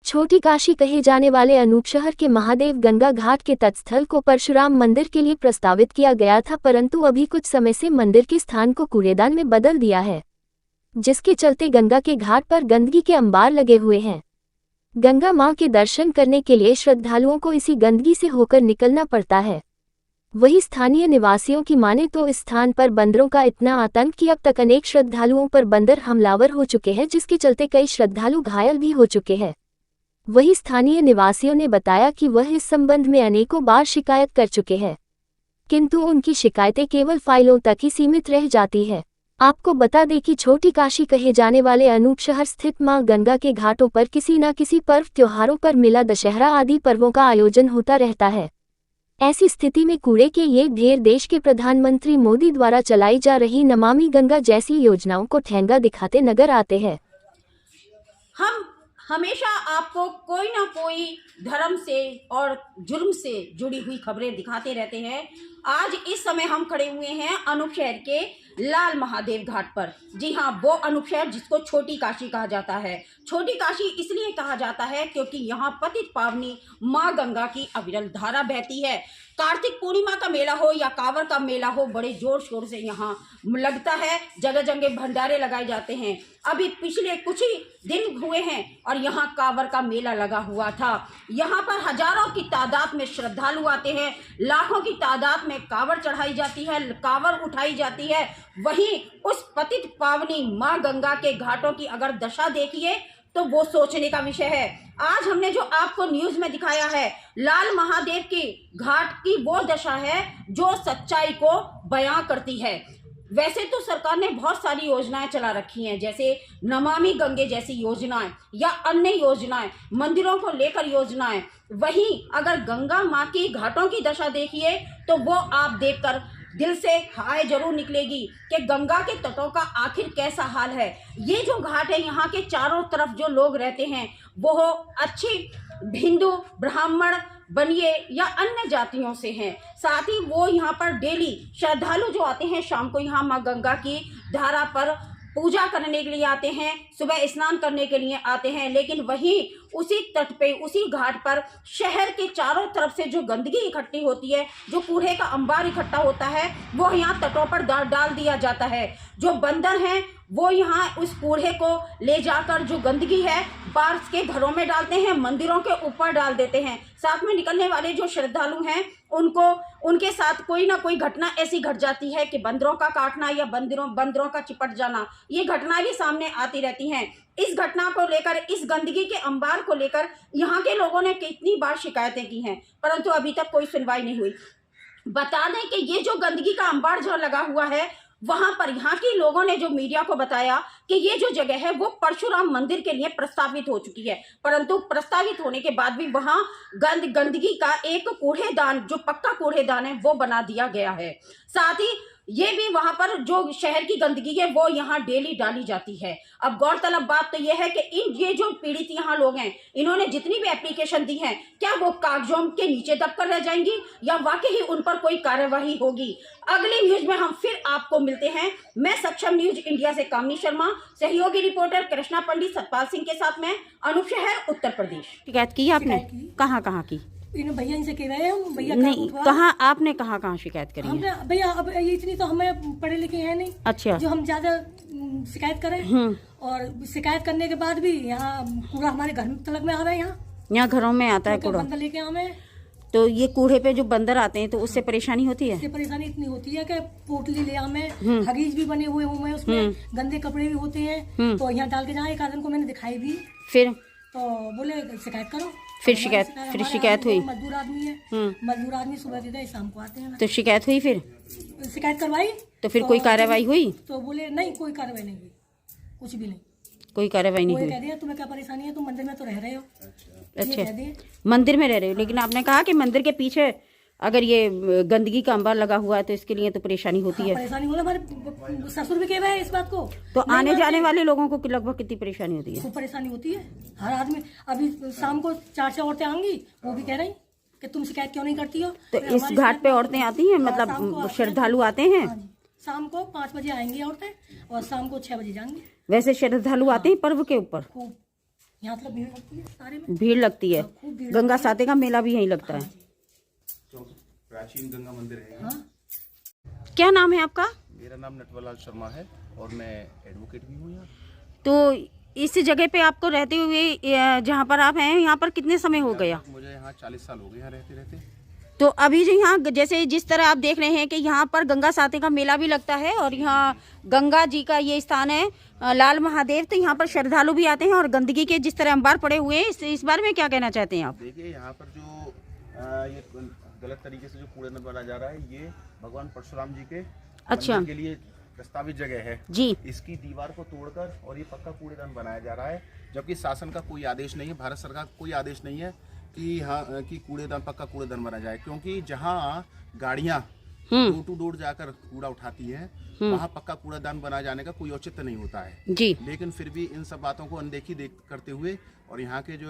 छोटी काशी कहे जाने वाले अनूप शहर के महादेव गंगा घाट के तटस्थल को परशुराम मंदिर के लिए प्रस्तावित किया गया था, परंतु अभी कुछ समय से मंदिर के स्थान को कूड़ेदान में बदल दिया है, जिसके चलते गंगा के घाट पर गंदगी के अंबार लगे हुए हैं। गंगा मां के दर्शन करने के लिए श्रद्धालुओं को इसी गंदगी से होकर निकलना पड़ता है। वही स्थानीय निवासियों की माने तो इस स्थान पर बंदरों का इतना आतंक कि अब तक अनेक श्रद्धालुओं पर बंदर हमलावर हो चुके हैं, जिसके चलते कई श्रद्धालु घायल भी हो चुके हैं। वही स्थानीय निवासियों ने बताया कि वह इस संबंध में अनेकों बार शिकायत कर चुके हैं, किंतु उनकी शिकायतें केवल फाइलों तक ही सीमित रह जाती है। आपको बता दें कि छोटी काशी कहे जाने वाले अनूप शहर स्थित मां गंगा के घाटों पर किसी न किसी पर्व त्योहारों पर मेला, दशहरा आदि पर्वों का आयोजन होता रहता है। ऐसी स्थिति में कूड़े के ये ढेर देश के प्रधानमंत्री मोदी द्वारा चलाई जा रही नमामि गंगा जैसी योजनाओं को ठेंगा दिखाते नजर आते हैं। हम हमेशा आपको कोई ना कोई धर्म से और जुर्म से जुड़ी हुई खबरें दिखाते रहते हैं। आज इस समय हम खड़े हुए हैं अनूप शहर के लाल महादेव घाट पर। जी हाँ, वो अनूप शहर जिसको छोटी काशी कहा जाता है। छोटी काशी इसलिए कहा जाता है क्योंकि यहाँ पतित पावनी माँ गंगा की अविरल धारा बहती है। कार्तिक पूर्णिमा का मेला हो या कांवर का मेला हो, बड़े जोर शोर से यहाँ लगता है। जगह जगह भंडारे लगाए जाते हैं। अभी पिछले कुछ ही दिन हुए हैं और यहाँ कांवर का मेला लगा हुआ था। यहाँ पर हजारों की तादाद में श्रद्धालु आते हैं, लाखों की तादाद में कांवर चढ़ाई जाती है, कांवर उठाई जाती है। वहीं उस पतित पावनी माँ गंगा के घाटों की अगर दशा देखिए तो वो सोचने का विषय है। आज हमने जो आपको न्यूज में दिखाया है, लाल महादेव की घाट की वो दशा है जो सच्चाई को बयां करती है। वैसे तो सरकार ने बहुत सारी योजनाएं चला रखी हैं, जैसे नमामि गंगे जैसी योजनाएं या अन्य योजनाएं, मंदिरों को लेकर योजनाएं। वहीं अगर गंगा माँ की घाटों की दशा देखिए तो वो आप देखकर दिल से हाय जरूर निकलेगी कि गंगा के तटों का आखिर कैसा हाल है। ये जो घाट है, यहाँ के चारों तरफ जो लोग रहते हैं वो अच्छी हिंदू, ब्राह्मण, बनिए या अन्य जातियों से हैं। साथ ही वो यहाँ पर डेली श्रद्धालु जो आते हैं, शाम को यहाँ माँ गंगा की धारा पर पूजा करने के लिए आते हैं, सुबह स्नान करने के लिए आते हैं। लेकिन वहीं उसी तट पे, उसी घाट पर शहर के चारों तरफ से जो गंदगी इकट्ठी होती है, जो कूड़े का अंबार इकट्ठा होता है, वो यहाँ तटों पर डाल दिया जाता है। जो बंदर हैं वो यहाँ उस कूड़े को ले जाकर जो गंदगी है बार्स के घरों में डालते हैं, मंदिरों के ऊपर डाल देते हैं। साथ में निकलने वाले जो श्रद्धालु हैं उनके साथ कोई ना कोई घटना ऐसी घट जाती है कि बंदरों का काटना या बंदरों का चिपट जाना, ये घटनाएं भी सामने आती रहती हैं। इस घटना को लेकर, इस गंदगी के अंबार को लेकर यहाँ के लोगों ने कितनी बार शिकायतें की हैं, परंतु अभी तक कोई सुनवाई नहीं हुई। बता दें कि ये जो गंदगी का अंबार जो लगा हुआ है, वहां पर यहाँ के लोगों ने जो मीडिया को बताया कि ये जो जगह है वो परशुराम मंदिर के लिए प्रस्तावित हो चुकी है, परंतु प्रस्तावित होने के बाद भी वहां गंदगी का एक कूड़ेदान, जो पक्का कूड़ेदान है, वो बना दिया गया है। साथ ही ये भी वहां पर जो शहर की गंदगी है वो यहाँ डेली डाली जाती है। अब गौरतलब बात तो ये है कि ये जो पीड़ित यहाँ लोग हैं, इन्होंने जितनी भी एप्लीकेशन दी है, क्या वो कागजों के नीचे दबकर रह जाएंगी या वाकई ही उन पर कोई कार्यवाही होगी? अगली न्यूज में हम फिर आपको मिलते हैं। मैं सक्षम न्यूज इंडिया से कामनी शर्मा, सहयोगी रिपोर्टर कृष्णा पंडित, सतपाल सिंह के साथ में अनूप शहर, उत्तर प्रदेश। शिकायत की आपने? कहाँ की? इन भैया इनसे कह रहे हैं, भैया नहीं, कहाँ आपने कहाँ शिकायत करी है? भैया अब इतनी तो हमें पढ़े लिखे हैं नहीं। अच्छा। जो हम ज्यादा शिकायत करें, और शिकायत करने के बाद भी यहाँ कूड़ा हमारे घर तलक में आ रहा है। यहाँ घरों में आता है कूड़ा, बंदर लेके हमें। तो ये कूड़े पे जो बंदर आते हैं तो उससे परेशानी होती है? इससे परेशानी इतनी होती है कि पोटली ले हमें, हगीज भी बने हुए हैं उसमें, गंदे कपड़े भी होते हैं, तो यहाँ डाल के जाए। एक आदमी को मैंने दिखाई भी, फिर तो बोले शिकायत करो। फिर शिकायत हुई? मजदूर आदमी है, मजदूर आदमी सुबह देते हैं, शाम को आते हैं। तो शिकायत हुई? फिर शिकायत करवाई तो फिर कोई कार्रवाई हुई? तो बोले नहीं, कोई कार्रवाई नहीं हुई, कुछ भी नहीं, कोई कार्रवाई नहीं हुई। कह दिया तुम्हें क्या परेशानी है, तुम मंदिर में तो रह रहे हो। अच्छा, मंदिर में रह रहे हो, लेकिन आपने कहा कि मंदिर के पीछे अगर ये गंदगी का अंबार लगा हुआ है तो इसके लिए तो परेशानी होती है। परेशानी हो, हमारे ससुर भी कह रहे हैं इस बात को। तो आने जाने वाले लोगों को लगभग कितनी परेशानी होती है? खूब परेशानी होती है। हर आदमी, अभी शाम को 4 औरतें आएंगी, वो भी कह रही कि तुम शिकायत क्यों नहीं करती हो। तो इस घाट पे औरतें आती हैं, मतलब श्रद्धालु आते हैं? शाम को 5 बजे आएंगी औरतें और शाम को 6 बजे जाएंगी। वैसे श्रद्धालु आते हैं पर्व के ऊपर? यहाँ मतलब भीड़ लगती है सारे में, भीड़ लगती है। खूब भीड़ गंगा साते का मेला भी यहीं लगता है। तो प्राचीन गंगा मंदिर है। हाँ। क्या नाम है आपका? मेरा नाम नटवरलाल शर्मा है और मैं एडवोकेट भी हूँ यहाँ। तो इस जगह पे आपको रहते हुए जहाँ पर आप हैं यहाँ पर कितने समय हो गया? मुझे यहाँ 40 साल हो गए यहाँ रहते रहते। तो अभी जो यहाँ जैसे जिस तरह आप देख रहे हैं कि यहाँ पर गंगा साते का मेला भी लगता है और यहाँ गंगा जी का ये स्थान है लाल महादेव, तो यहाँ पर श्रद्धालु भी आते हैं और गंदगी के जिस तरह अंबार पड़े हुए हैं, इस बारे में क्या कहना चाहते हैं आप? देखिए यहाँ पर जो ये गलत तरीके से जो कूड़ेदान बनाया जा रहा है, ये भगवान परशुराम जी के अच्छा। मंदिर के लिए प्रस्तावित जगह है जी। इसकी दीवार को तोड़कर और ये पक्का कूड़ेदान बनाया जा रहा है, जबकि शासन का कोई आदेश नहीं है, भारत सरकार का कोई आदेश नहीं है कि हाँ कि कूड़ेदान पक्का कूड़ेदान बनाया जाए, क्योंकि जहाँ गाड़ियाँ डोर टू डोर जाकर कूड़ा उठाती हैं वहाँ पक्का कूड़ेदान बनाए जाने का कोई औचित्य नहीं होता है जी। लेकिन फिर भी इन सब बातों को अनदेखी करते हुए और यहाँ के जो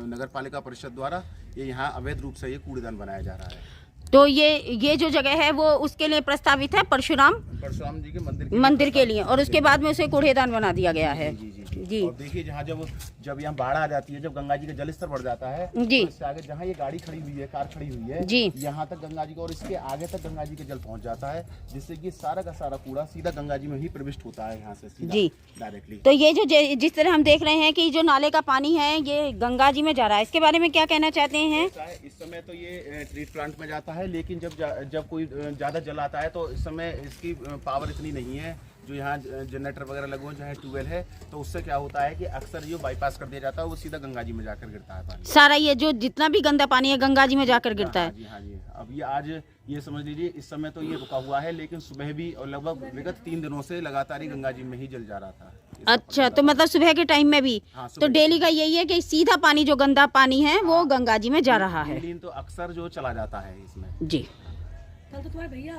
नगर पालिका परिषद द्वारा ये यहाँ अवैध रूप से ये कूड़ेदान बनाया जा रहा है। तो ये जो जगह है वो उसके लिए प्रस्तावित है परशुराम परशुराम जी के मंदिर के लिए, और उसके बाद में उसे कूड़ेदान बना दिया गया है। जी। और देखिए जहाँ जब यहाँ बाढ़ आ जाती है, जब गंगा जी का जल स्तर बढ़ जाता है, जी। तो इससे आगे जहाँ ये गाड़ी खड़ी हुई है, कार खड़ी हुई है, जी। यहाँ तक गंगा जी का और इसके आगे तक गंगा जी का जल पहुँच जाता है, जिससे कि सारा का सारा कूड़ा सीधा गंगा जी में ही प्रविष्ट होता है यहाँ से सीधा जी। डायरेक्टली। तो ये जो जिस तरह हम देख रहे हैं कि जो नाले का पानी है ये गंगा जी में जा रहा है, इसके बारे में क्या कहना चाहते हैं? इस समय तो ये ट्रीट प्लांट में जाता है, लेकिन जब कोई ज़्यादा जल आता है तो इस समय इसकी पावर इतनी नहीं है, जो यहाँ जनरेटर वगैरह लगे हुए जहाँ ट्यूबवेल है, तो उससे क्या होता है कि अक्सर जो बाईपास कर दिया जाता है वो सीधा गंगा जी में जाकर गिरता है पानी। सारा ये जो जितना भी गंदा पानी है गंगा जी में जाकर गिरता है। हाँ जी। अब ये आज ये समझ लीजिए इस समय तो ये रुका हुआ है, लेकिन सुबह भी और लगभग विगत 3 दिनों से लगातार ही गंगा जी में ही जल जा रहा था। अच्छा, तो मतलब सुबह के टाइम में भी? हाँ, तो डेली का यही है कि सीधा पानी जो गंदा पानी है वो गंगा जी में जा रहा है। तो अक्सर जो चला जाता है इसमें। जी। कल तो तुम्हारे भैया